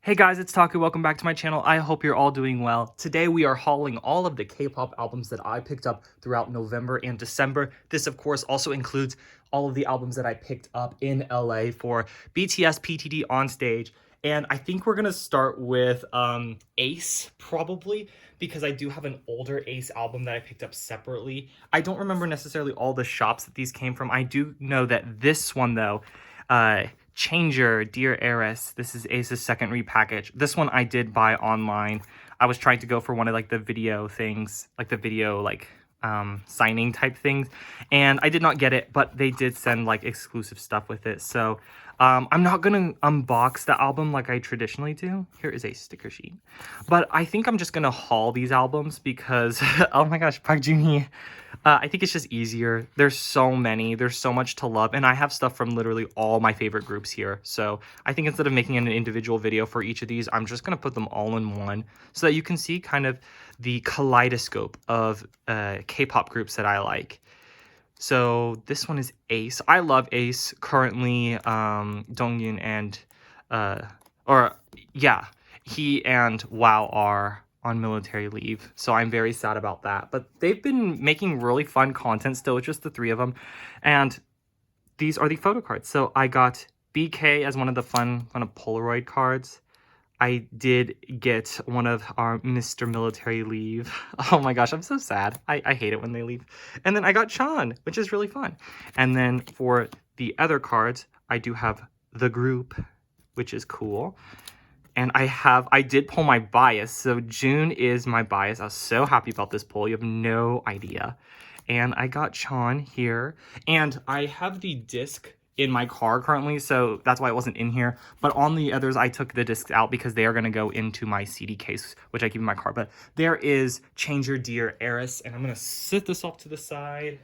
Hey guys, it's Taku. Welcome back to my channel. I hope you're all doing well. Today we are hauling all of the K-pop albums that I picked up throughout November and December. This, of course, also includes all of the albums that I picked up in LA for BTS PTD on stage. And I think we're gonna start with Ace, probably, because I do have an older Ace album that I picked up separately. I don't remember necessarily all the shops that these came from. I do know that this one, though, Changer, Dear Heiress. This is Ace's second repackage. This one I did buy online. I was trying to go for one of like the video things, like the video like signing type things, and I did not get it, but they did send like exclusive stuff with it. So I'm not gonna unbox the album like I traditionally do. Here is a sticker sheet, but I think I'm just gonna haul these albums because oh my gosh, Park Jun-hee. I think it's just easier. There's so many. There's so much to love. And I have stuff from literally all my favorite groups here. So I think instead of making an individual video for each of these, I'm just going to put them all in one so that you can see kind of the kaleidoscope of K-pop groups that I like. So this one is Ace. I love Ace. Currently, Dongyun and, he and Wow are on military leave, so I'm very sad about that, but they've been making really fun content still. It's just the three of them, and these are the photo cards. So I got BK as one of the fun kind of Polaroid cards. I did get one of our Mr. Military Leave. Oh my gosh, I'm so sad. I hate it when they leave. And then I got Chan, which is really fun. And then for the other cards, I do have the group, which is cool. And I did pull my bias. So June is my bias. I was so happy about this pull. You have no idea. And I got Chan here. And I have the disc in my car currently, so that's why it wasn't in here. But on the others, I took the discs out because they are going to go into my CD case, which I keep in my car. But there is Changer, Dear Heiress. And I'm going to sit this off to the side.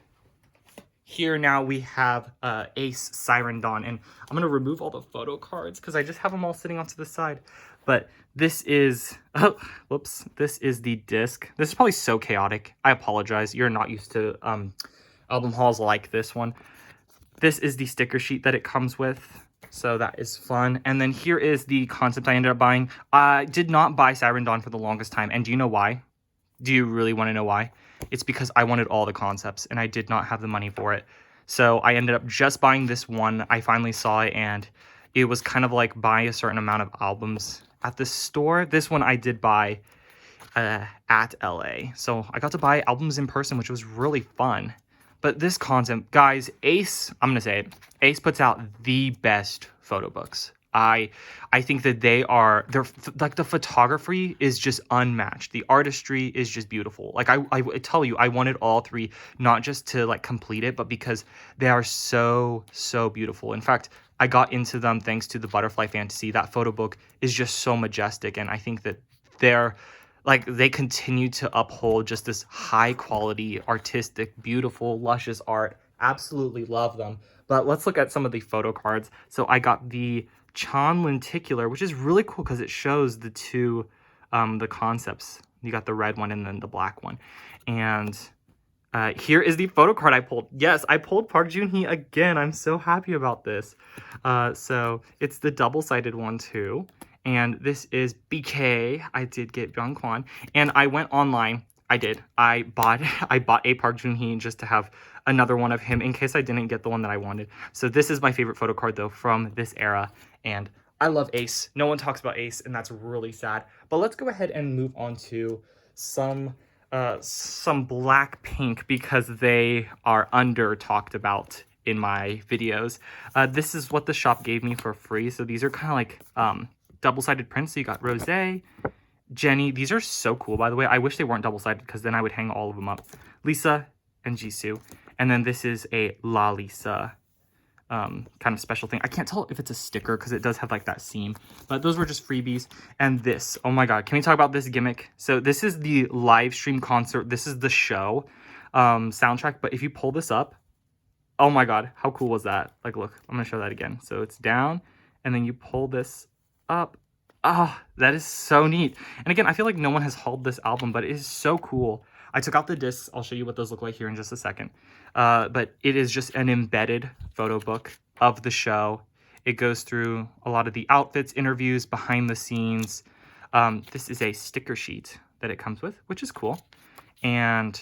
Here now we have Ace, Siren Dawn, and I'm going to remove all the photo cards because I just have them all sitting off to the side. But this is, oh, whoops, this is the disc. This is probably so chaotic. I apologize. You're not used to album hauls like this one. This is the sticker sheet that it comes with, so that is fun. And then here is the concept I ended up buying. I did not buy Siren Dawn for the longest time, and do you know why? Do you really want to know why? It's because I wanted all the concepts and I did not have the money for it. So I ended up just buying this one. I finally saw it and it was kind of like buy a certain amount of albums at the store. This one I did buy at LA. So I got to buy albums in person, which was really fun. But this concept, guys, Ace, I'm going to say it, Ace puts out the best photo books. I think that they're like the photography is just unmatched. The artistry is just beautiful. Like I tell you, I wanted all three, not just to like complete it, but because they are so beautiful. In fact, I got into them thanks to the Butterfly Fantasy. That photo book is just so majestic, and I think that they continue to uphold just this high quality, artistic, beautiful, luscious art. Absolutely love them. But let's look at some of the photo cards. So I got the Chan Lenticular, which is really cool because it shows the two, the concepts. You got the red one and then the black one. And here is the photo card I pulled. Yes, I pulled Park Jun-hee again. I'm so happy about this. So it's the double-sided one too. And this is BK. I did get Byung-kwan. And I went online. I bought a Park Jun-hee just to have another one of him in case I didn't get the one that I wanted. So this is my favorite photo card though from this era, and I love Ace. No one talks about Ace, and that's really sad. But let's go ahead and move on to some Blackpink because they are under talked about in my videos. This is what the shop gave me for free. So these are kind of like double-sided prints. So you got Rosé, Jennie. These are so cool, by the way. I wish they weren't double-sided because then I would hang all of them up. Lisa and Jisoo. And then this is a La Lisa kind of special thing. I can't tell if it's a sticker because it does have like that seam. But those were just freebies. And this, oh my god, can we talk about this gimmick? So this is the live stream concert. This is the show soundtrack. But if you pull this up, oh my god, how cool was that? Like, look, I'm going to show that again. So it's down, and then you pull this up. Ah, oh, that is so neat. And again, I feel like no one has hauled this album, but it is so cool. I took out the discs. I'll show you what those look like here in just a second. But it is just an embedded photo book of the show. It goes through a lot of the outfits, interviews, behind the scenes. This is a sticker sheet that it comes with, which is cool. And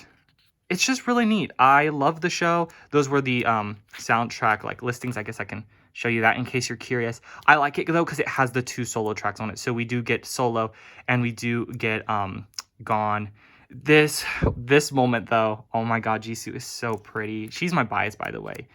it's just really neat. I love the show. Those were the soundtrack like listings. I guess I can show you that in case you're curious. I like it though because it has the 2 solo tracks on it. So we do get Solo and we do get Gone. This moment though, oh my god, Jisoo is so pretty. She's my bias, by the way.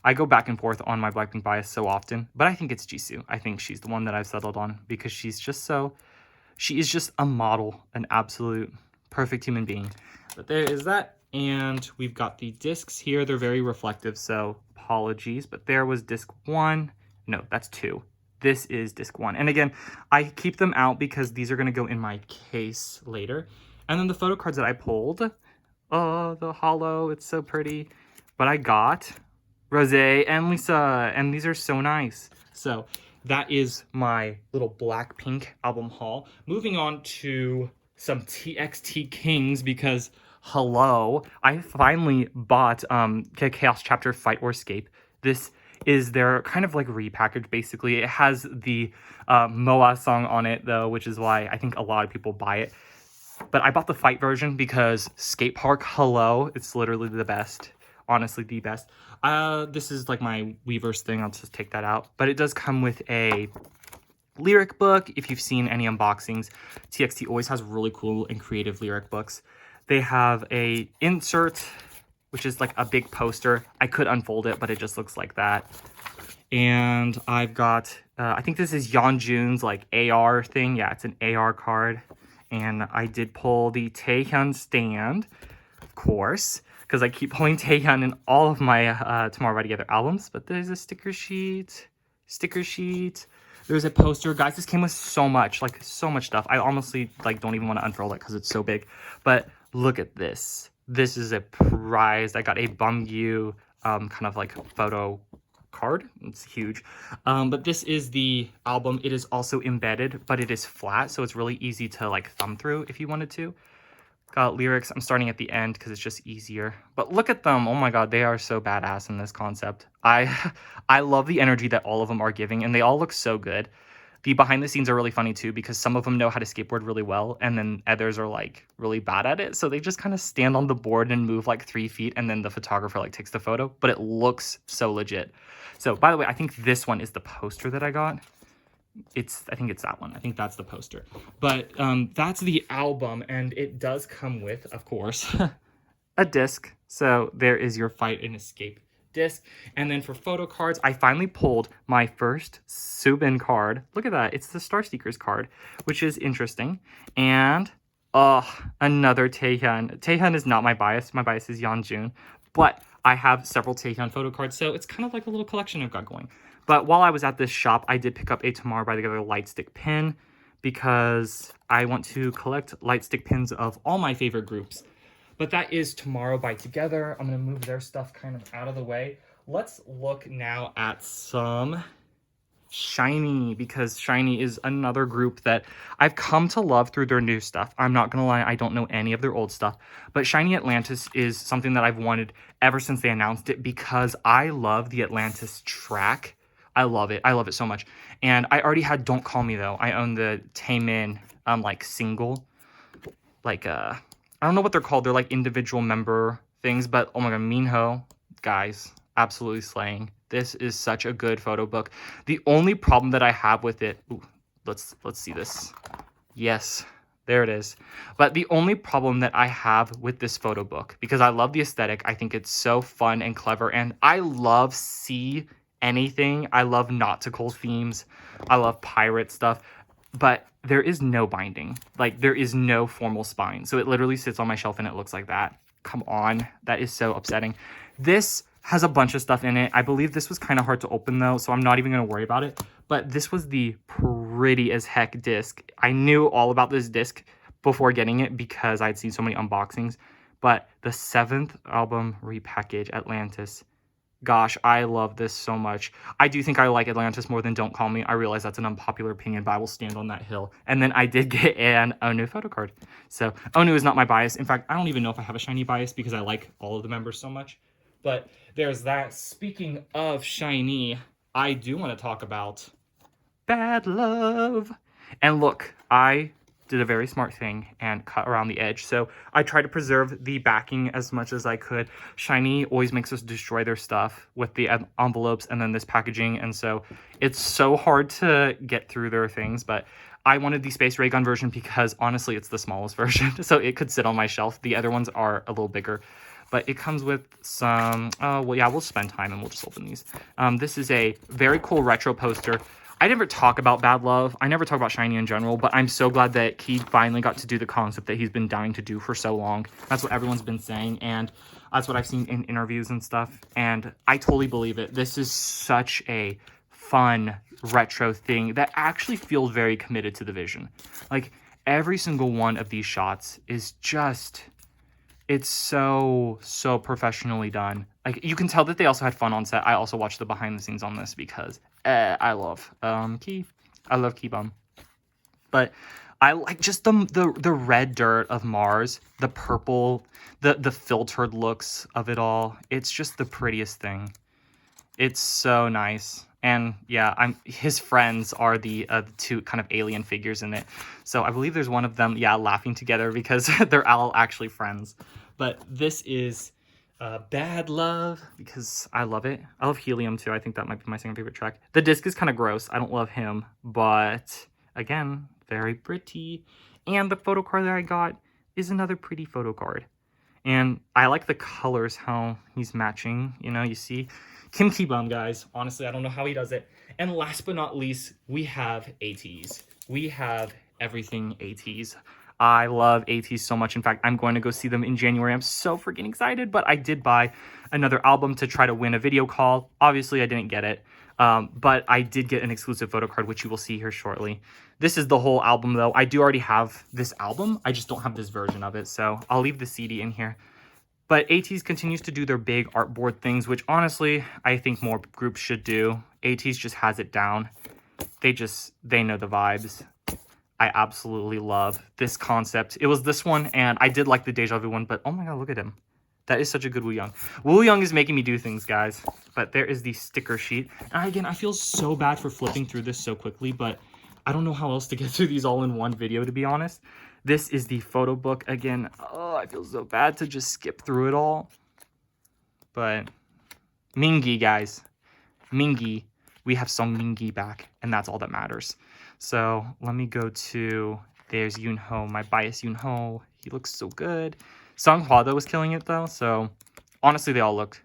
I go back and forth on my Blackpink bias so often, but I think it's Jisoo. I think she's the one that I've settled on because she is just a model, an absolute perfect human being. But there is that. And we've got the discs here. They're very reflective, so apologies. But there was disc 1. No, that's 2. This is disc 1. And again, I keep them out because these are going to go in my case later. And then the photo cards that I pulled. Oh, the hollow. It's so pretty. But I got Rosé and Lisa. And these are so nice. So that is my little Blackpink album haul. Moving on to some TXT Kings because... hello, I finally bought Chaos Chapter Fight or Escape. This is their kind of like repackage, basically. It has the Moa song on it, though, which is why I think a lot of people buy it. But I bought the Fight version because Skate Park, hello, it's literally the best. Honestly, the best. This is like my Weverse thing. I'll just take that out. But it does come with a lyric book. If you've seen any unboxings, TXT always has really cool and creative lyric books. They have a insert, which is like a big poster. I could unfold it, but it just looks like that. And I've got, I think this is Yeonjun's like AR thing. Yeah, it's an AR card. And I did pull the Taehyun stand, of course, because I keep pulling Taehyun in all of my Tomorrow by Together albums. But there's a sticker sheet. There's a poster. Guys, this came with so much stuff. I honestly like don't even want to unfurl it because it's so big. But look at this. This is a prize. I got a Bumgyu kind of like photo card. It's huge. But this is the album. It is also embedded, but it is flat, so it's really easy to like thumb through if you wanted to. Got lyrics. I'm starting at the end because it's just easier. But look at them. Oh my god, they are so badass in this concept. I love the energy that all of them are giving, and they all look so good. The behind the scenes are really funny too because some of them know how to skateboard really well, and then others are like really bad at it. So they just kind of stand on the board and move like 3 feet, and then the photographer like takes the photo. But it looks so legit. So by the way, I think this one is the poster that I got. I think it's that one. I think that's the poster. But that's the album, and it does come with, of course, a disc. So there is your Fight and Escape disc. And then for photo cards, I finally pulled my first Subin card. Look at that. It's the Star Seekers card, which is interesting. And another Taehyun. Taehyun is not my bias. My bias is Yeonjun. But I have several Taehyun photo cards, so it's kind of like a little collection I've got going. But while I was at this shop, I did pick up a Tomorrow by Together light stick pin because I want to collect light stick pins of all my favorite groups. But that is Tomorrow by Together. I'm going to move their stuff kind of out of the way. Let's look now at some SHINee, because SHINee is another group that I've come to love through their new stuff. I'm not going to lie, I don't know any of their old stuff. But SHINee Atlantis is something that I've wanted ever since they announced it because I love the Atlantis track. I love it. I love it so much. And I already had Don't Call Me, though. I own the Taemin, like, single. Like, I don't know what they're called. They're, like, individual member things. But, oh my god, Minho, guys, absolutely slaying. This is such a good photo book. The only problem that I have with it... Ooh, let's see this. Yes, there it is. But the only problem that I have with this photo book, because I love the aesthetic, I think it's so fun and clever, and I love anything. I love nautical themes. I love pirate stuff. But there is no binding. Like, there is no formal spine. So it literally sits on my shelf and it looks like that. Come on. That is so upsetting. This has a bunch of stuff in it. I believe this was kind of hard to open, though, so I'm not even going to worry about it. But this was the pretty as heck disc. I knew all about this disc before getting it because I'd seen so many unboxings. But the 7th album, Repackage, Atlantis. Gosh, I love this so much. I do think I like Atlantis more than Don't Call Me. I realize that's an unpopular opinion, but I will stand on that hill. And then I did get an Onu photo card. So Onu is not my bias. In fact, I don't even know if I have a SHINee bias because I like all of the members so much. But there's that. Speaking of SHINee, I do want to talk about Bad Love. And look, I did a very smart thing and cut around the edge. So I tried to preserve the backing as much as I could. Shiny always makes us destroy their stuff with the envelopes and then this packaging. And so it's so hard to get through their things. But I wanted the Space Ray Gun version because honestly, it's the smallest version. So it could sit on my shelf. The other ones are a little bigger. But it comes with some, well, yeah, we'll spend time and we'll just open these. This is a very cool retro poster. I never talk about Bad Love. I never talk about Shiny in general, but I'm so glad that he finally got to do the concept that he's been dying to do for so long. That's what everyone's been saying, and that's what I've seen in interviews and stuff, and I totally believe it. This is such a fun retro thing that actually feels very committed to the vision. Like, every single one of these shots is just... it's so professionally done. Like, you can tell that they also had fun on set. I also watched the behind the scenes on this because I love Key. I love Key Bum. But I like just the red dirt of Mars, the purple, the filtered looks of it all. It's just the prettiest thing. It's so nice. And yeah, his friends are the two kind of alien figures in it. So I believe there's one of them, yeah, laughing together because they're all actually friends. But this is Bad Love because I love it. I love Helium too. I think that might be my second favorite track. The disc is kind of gross. I don't love him, but again, very pretty. And the photo card that I got is another pretty photo card. And I like the colors, how he's matching. You know, you see Kim Ki-bum, guys. Honestly, I don't know how he does it. And last but not least, we have ATs. We have everything ATs. I love ATs so much. In fact, I'm going to go see them in January. I'm so freaking excited. But I did buy another album to try to win a video call. Obviously, I didn't get it. But I did get an exclusive photo card, which you will see here shortly. This is the whole album, though. I do already have this album. I just don't have this version of it. So I'll leave the CD in here. But ATs continues to do their big artboard things, which honestly, I think more groups should do. ATs just has it down. They know the vibes. I absolutely love this concept. It was this one, and I did like the Deja Vu one, but oh my god, look at him. That is such a good Woo Young. Woo Young is making me do things, guys. But there is the sticker sheet. And again, I feel so bad for flipping through this so quickly, but I don't know how else to get through these all in one video, to be honest. This is the photo book. Again, oh, I feel so bad to just skip through it all. But Mingi, guys. Mingi. We have Song Mingi back, and that's all that matters. So let me go to, there's Yoonho, my bias Yoonho. He looks so good. Songhwa, though, was killing it, though. So honestly, they all look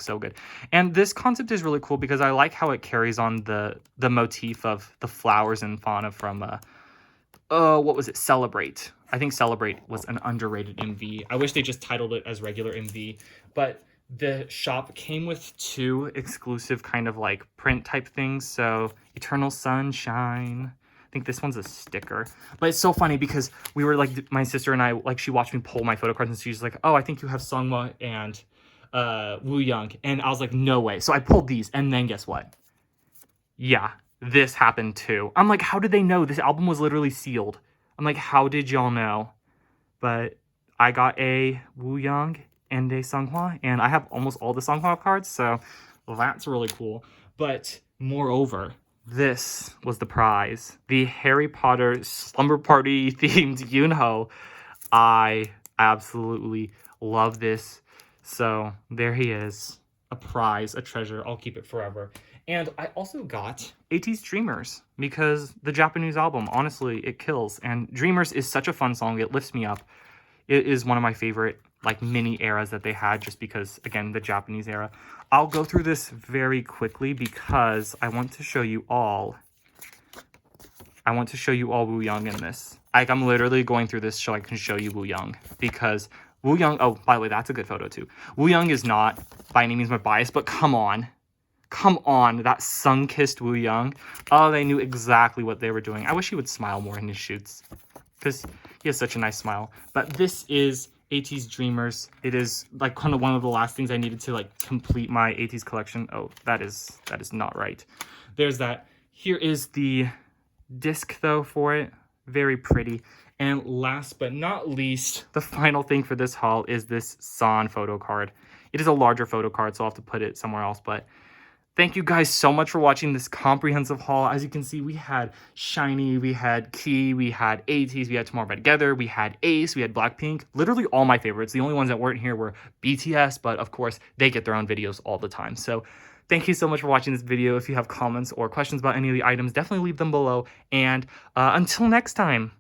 so good. And this concept is really cool because I like how it carries on the motif of the flowers and fauna from, what was it? Celebrate. I think Celebrate was an underrated MV. I wish they just titled it as regular MV. But the shop came with 2 exclusive kind of like print type things. So Eternal Sunshine. I think this one's a sticker. But it's so funny because we were like, my sister and I, like, she watched me pull my photo cards and she's like, oh, I think you have Sungma and Woo Young. And I was like, no way. So I pulled these, and then guess what? Yeah, this happened too. I'm like, how did they know? This album was literally sealed. I'm like, how did y'all know? But I got a Woo Young and a Songhwa, and I have almost all the Songhwa cards, so that's really cool. But moreover, this was the prize. The Harry Potter Slumber Party themed Yoonho. I absolutely love this. So there he is. A prize, a treasure. I'll keep it forever. And I also got AT's Dreamers because the Japanese album, honestly, it kills. And Dreamers is such a fun song. It lifts me up. It is one of my favorite like mini eras that they had just because, again, the Japanese era. I'll go through this very quickly because I want to show you all. I want to show you all Woo Young in this. Like, I'm literally going through this so I can show you Woo Young because Woo Young, oh, by the way, that's a good photo too. Woo Young is not by any means my bias, but come on. Come on, that sun-kissed Woo Young. Oh, they knew exactly what they were doing. I wish he would smile more in his shoots because he has such a nice smile. But this is AT's Dreamers. It is like kind of one of the last things I needed to like complete my AT's collection. Oh, that is not right. There's that. Here is the disc though for it. Very pretty. And last but not least, the final thing for this haul is this San photo card. It is a larger photo card, so I'll have to put it somewhere else, but Thank you guys so much for watching this comprehensive haul. As you can see, we had SHINee, we had Key, we had ATEEZ, we had Tomorrow By Together, we had Ace, we had Blackpink. Literally all my favorites. The only ones that weren't here were BTS, but of course, they get their own videos all the time. So thank you so much for watching this video. If you have comments or questions about any of the items, definitely leave them below. And until next time.